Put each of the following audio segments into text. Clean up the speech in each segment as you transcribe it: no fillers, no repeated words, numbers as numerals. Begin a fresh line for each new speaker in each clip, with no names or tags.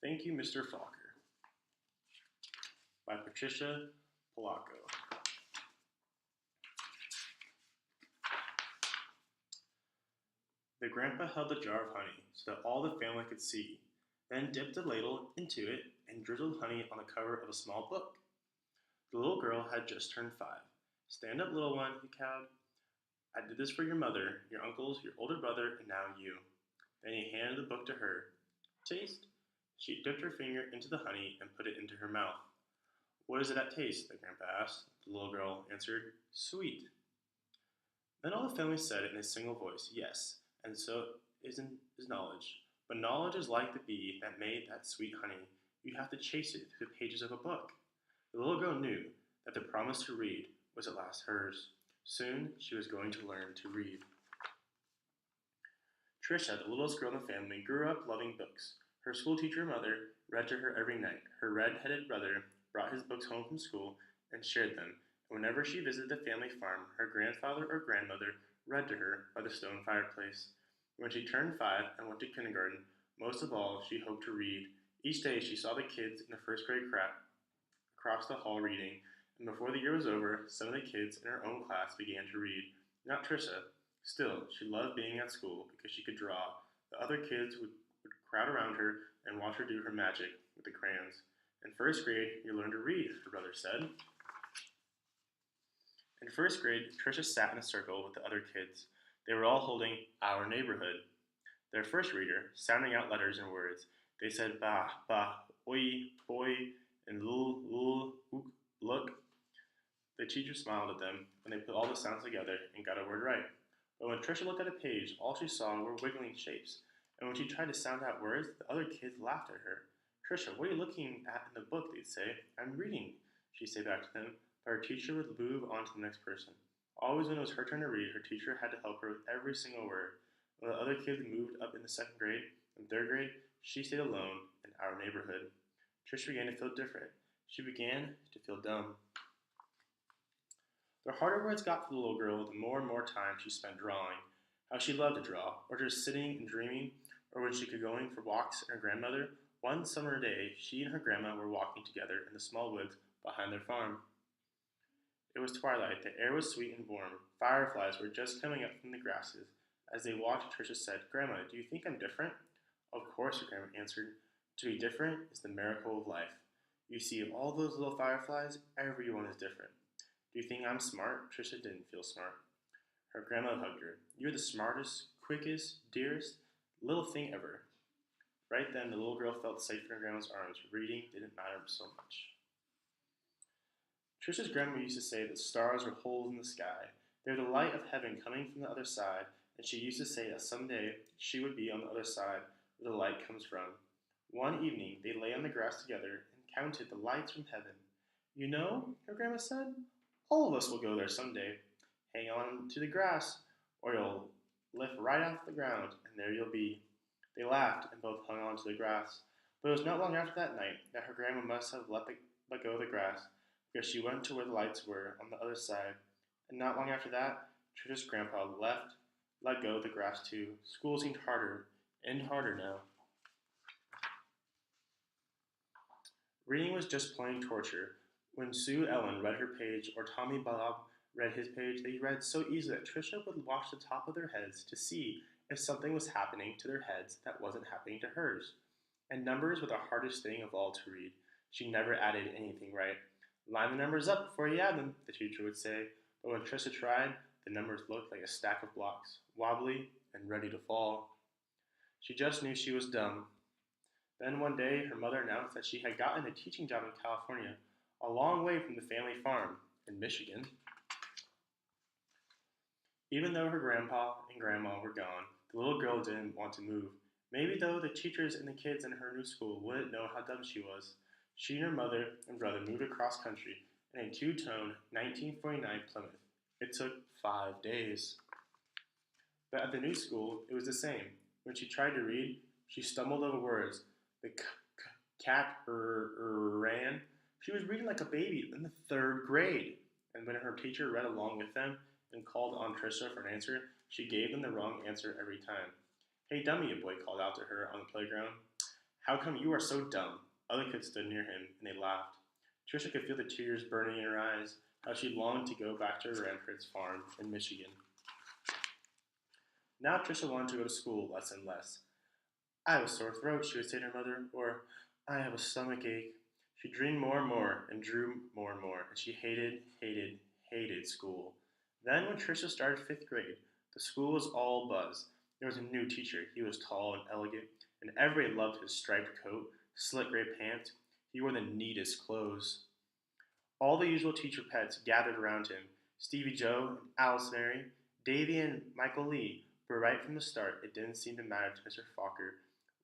Thank you, Mr. Falker, by Patricia Polacco. The grandpa held the jar of honey so that all the family could see, then dipped the ladle into it and drizzled honey on the cover of a small book. The little girl had just turned 5. Stand up, little one, he cowed. I did this for your mother, your uncles, your older brother, and now you. Then he handed the book to her. Taste. She dipped her finger into the honey and put it into her mouth. What does that taste? The grandpa asked. The little girl answered, Sweet. Then all the family said in a single voice, Yes, and so is knowledge. But knowledge is like the bee that made that sweet honey. You have to chase it through the pages of a book. The little girl knew that the promise to read was at last hers. Soon she was going to learn to read. Trisha, the littlest girl in the family, grew up loving books. Her schoolteacher mother read to her every night. Her red-headed brother brought his books home from school and shared them. And whenever she visited the family farm, her grandfather or grandmother read to her by the stone fireplace. When she turned 5 and went to kindergarten, most of all, she hoped to read. Each day she saw the kids in the first grade across the hall reading, and before the year was over, some of the kids in her own class began to read. Not Trisha. Still, she loved being at school because she could draw. The other kids would crowd around her and watch her do her magic with the crayons. In first grade, you learn to read, her brother said. In first grade, Trisha sat in a circle with the other kids. They were all holding Our Neighborhood, their first reader, sounding out letters and words. They said ba, ba, oi, boy, and lul, lul, ook, look. The teacher smiled at them when they put all the sounds together and got a word right. But when Trisha looked at a page, all she saw were wiggling shapes. And when she tried to sound out words, the other kids laughed at her. Trisha, what are you looking at in the book? They'd say. I'm reading, she'd say back to them. But her teacher would move on to the next person. Always when it was her turn to read, her teacher had to help her with every single word. When the other kids moved up in the second grade and third grade, she stayed alone in Our Neighborhood. Trisha began to feel different. She began to feel dumb. The harder words got for the little girl, the more and more time she spent drawing. How she loved to draw, or just sitting and dreaming, or when she could going for walks with her grandmother. One summer day, she and her grandma were walking together in the small woods behind their farm. It was twilight. The air was sweet and warm. Fireflies were just coming up from the grasses. As they walked, Trisha said, Grandma, do you think I'm different? Of course, her grandma answered. To be different is the miracle of life. You see, all those little fireflies, everyone is different. Do you think I'm smart? Trisha didn't feel smart. Her grandma hugged her. You're the smartest, quickest, dearest little thing ever. Right then, the little girl felt safe in her grandma's arms. Reading didn't matter so much. Trisha's grandma used to say that stars were holes in the sky. They're the light of heaven coming from the other side, and she used to say that someday she would be on the other side where the light comes from. One evening, they lay on the grass together and counted the lights from heaven. You know, her grandma said, all of us will go there someday. Hang on to the grass, or you'll lift right off the ground, and there you'll be. They laughed and both hung on to the grass. But it was not long after that night that her grandma must have let go of the grass, because she went to where the lights were on the other side. And not long after that, Trisha's grandpa let go of the grass too. School seemed harder and harder now. Reading was just plain torture. When Sue Ellen read her page or Tommy Bob read his page, they read so easily that Trisha would watch the top of their heads to see if something was happening to their heads that wasn't happening to hers. And numbers were the hardest thing of all to read. She never added anything right. Line the numbers up before you add them, the teacher would say. But when Trisha tried, the numbers looked like a stack of blocks, wobbly and ready to fall. She just knew she was dumb. Then one day, her mother announced that she had gotten a teaching job in California, a long way from the family farm in Michigan. Even though her grandpa and grandma were gone, the little girl didn't want to move. Maybe though the teachers and the kids in her new school wouldn't know how dumb she was. She and her mother and brother moved across country in a two-tone 1949 Plymouth. It took 5 days. But at the new school, it was the same. When she tried to read, she stumbled over words. The cat ran. She was reading like a baby in the 3rd grade. And when her teacher read along with them and called on Trisha for an answer, she gave them the wrong answer every time. Hey dummy, a boy called out to her on the playground. How come you are so dumb? Other kids stood near him, and they laughed. Trisha could feel the tears burning in her eyes, how she longed to go back to her grandparents' farm in Michigan. Now Trisha wanted to go to school less and less. I have a sore throat, she would say to her mother, or I have a stomach ache. She dreamed more and more and drew more and more, and she hated school. Then, when Trisha started fifth grade, the school was all buzz. There was a new teacher. He was tall and elegant, and everybody loved his striped coat, slick gray pants. He wore the neatest clothes. All the usual teacher pets gathered around him. Stevie Joe and Alice Mary, Davy and Michael Lee. But right from the start, it didn't seem to matter to Mr. Falker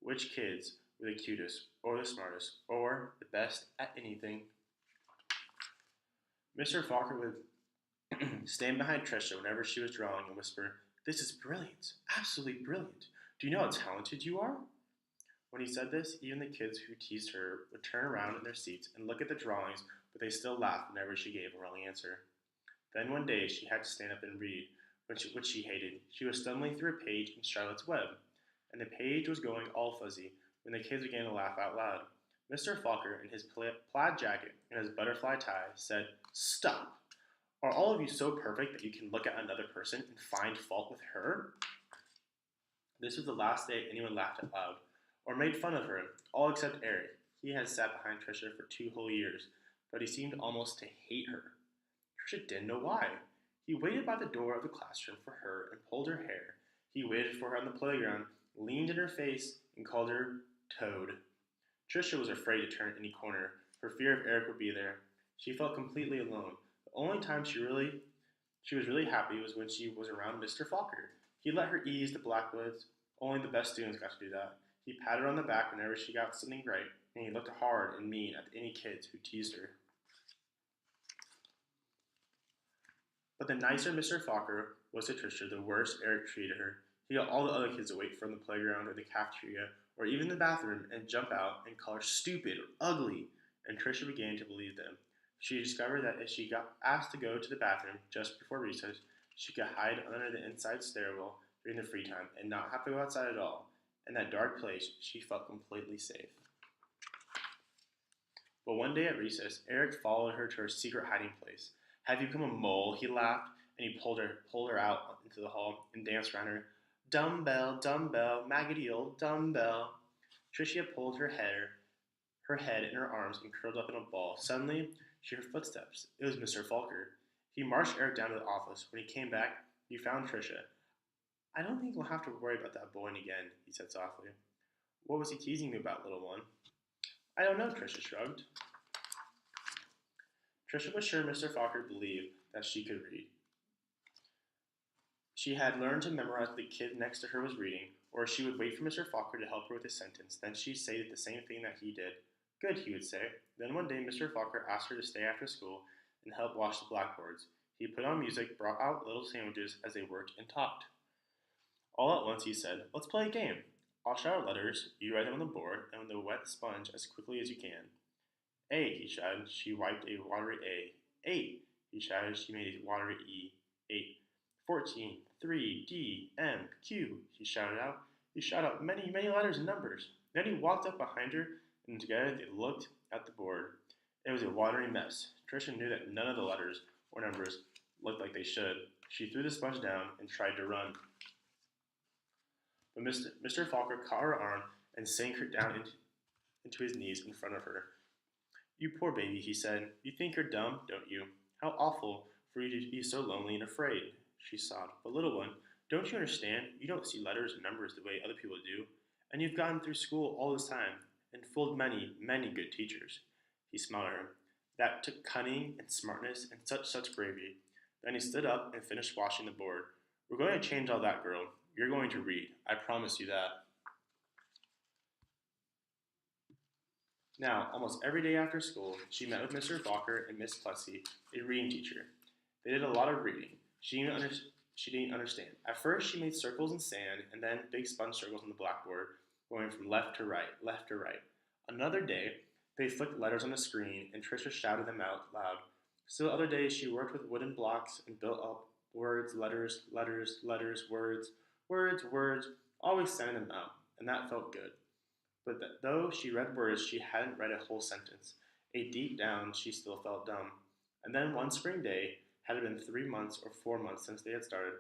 which kids were the cutest, or the smartest, or the best at anything. Mr. Falker would stand behind Trisha whenever she was drawing and whisper, "This is brilliant, absolutely brilliant. Do you know how talented you are?" When he said this, even the kids who teased her would turn around in their seats and look at the drawings, but they still laughed whenever she gave a wrong answer. Then one day she had to stand up and read, which she hated. She was stumbling through a page in Charlotte's Web, and the page was going all fuzzy when the kids began to laugh out loud. Mr. Falker, in his plaid jacket and his butterfly tie, said, "Stop! Are all of you so perfect that you can look at another person and find fault with her?" This was the last day anyone laughed out loud, or made fun of her, all except Eric. He had sat behind Trisha for 2 whole years, but he seemed almost to hate her. Trisha didn't know why. He waited by the door of the classroom for her and pulled her hair. He waited for her on the playground, leaned in her face, and called her Toad. Trisha was afraid to turn any corner, for fear of Eric would be there. She felt completely alone. The only time she was really happy was when she was around Mr. Falker. He let her ease the Blackwoods. Only the best students got to do that. He patted her on the back whenever she got something right, and he looked hard and mean at any kids who teased her. But the nicer Mr. Falker was to Trisha, the worse Eric treated her. He got all the other kids to wait for him in the playground or the cafeteria or even the bathroom and jump out and call her stupid or ugly, and Trisha began to believe them. She discovered that if she got asked to go to the bathroom just before recess, she could hide under the inside stairwell during the free time and not have to go outside at all. In that dark place, she felt completely safe. But one day at recess, Eric followed her to her secret hiding place. "Have you become a mole?" he laughed, and he pulled her out into the hall and danced around her. "Dumbbell, dumbbell, maggoty old dumbbell." Tricia pulled her head in her arms and curled up in a ball. Suddenly, she heard footsteps. It was Mr. Falker. He marched Eric down to the office. When he came back, he found Tricia. "I don't think we'll have to worry about that bullying again," he said softly. "What was he teasing you about, little one?" "I don't know," Tricia shrugged. Tricia was sure Mr. Falker believed that she could read. She had learned to memorize what the kid next to her was reading, or she would wait for Mr. Falker to help her with a sentence. Then she'd say the same thing that he did. "Good," he would say. Then one day Mr. Falker asked her to stay after school and help wash the blackboards. He put on music, brought out little sandwiches as they worked and talked. All at once he said, "Let's play a game. I'll shout out letters, you write them on the board, and with a wet sponge as quickly as you can." "A," he shouted. She wiped a watery A. "8," he shouted. She made a watery E. 8. 14, 3, D, M, Q, he shouted out. He shouted out many, many letters and numbers. Then he walked up behind her, and together they looked at the board. It was a watery mess. Tricia knew that none of the letters or numbers looked like they should. She threw the sponge down and tried to run. But Mr. Falker caught her arm and sank her down into his knees in front of her. "You poor baby," he said. "You think you're dumb, don't you? How awful for you to be so lonely and afraid," she sobbed. "But little one, don't you understand? You don't see letters and numbers the way other people do. And you've gone through school all this time and fooled many, many good teachers." He smiled at her. "That took cunning and smartness and such bravery." Then he stood up and finished washing the board. "We're going to change all that, girl. You're going to read. I promise you that." Now, almost every day after school, she met with Mr. Falker and Miss Plessy, a reading teacher. They did a lot of reading. She didn't understand. At first, she made circles in sand and then big sponge circles on the blackboard, going from left to right, left to right. Another day, they flicked letters on the screen and Trisha shouted them out loud. Still other days, she worked with wooden blocks and built up words, letters, letters, letters, words, words, words, always sending them out, and that felt good. But though she read words, she hadn't read a whole sentence. Deep down, she still felt dumb. And then one spring day, had it been 3 months or 4 months since they had started,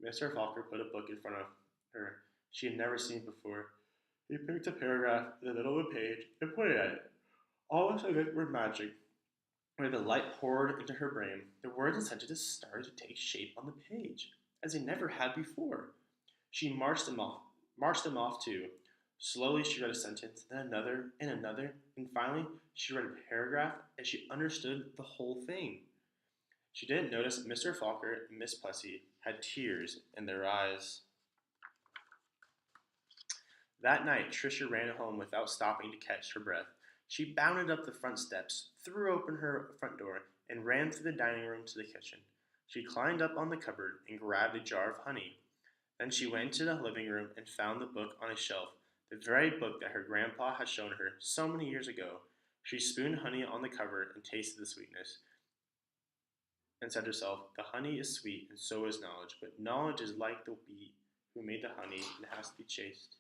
Mr. Falker put a book in front of her she had never seen before. He picked a paragraph in the middle of the page and pointed at it. All of it were magic. Where the light poured into her brain, the words and sentences started to take shape on the page, as they never had before. She marched them off too. Slowly she read a sentence, then another, and finally she read a paragraph and she understood the whole thing. She didn't notice that Mr. Falker and Miss Plessy had tears in their eyes. That night, Tricia ran home without stopping to catch her breath. She bounded up the front steps, threw open her front door, and ran through the dining room to the kitchen. She climbed up on the cupboard and grabbed a jar of honey. Then she went to the living room and found the book on a shelf, the very book that her grandpa had shown her so many years ago. She spooned honey on the cover and tasted the sweetness, and said to herself, "The honey is sweet, and so is knowledge, but knowledge is like the bee who made the honey and has to be chased."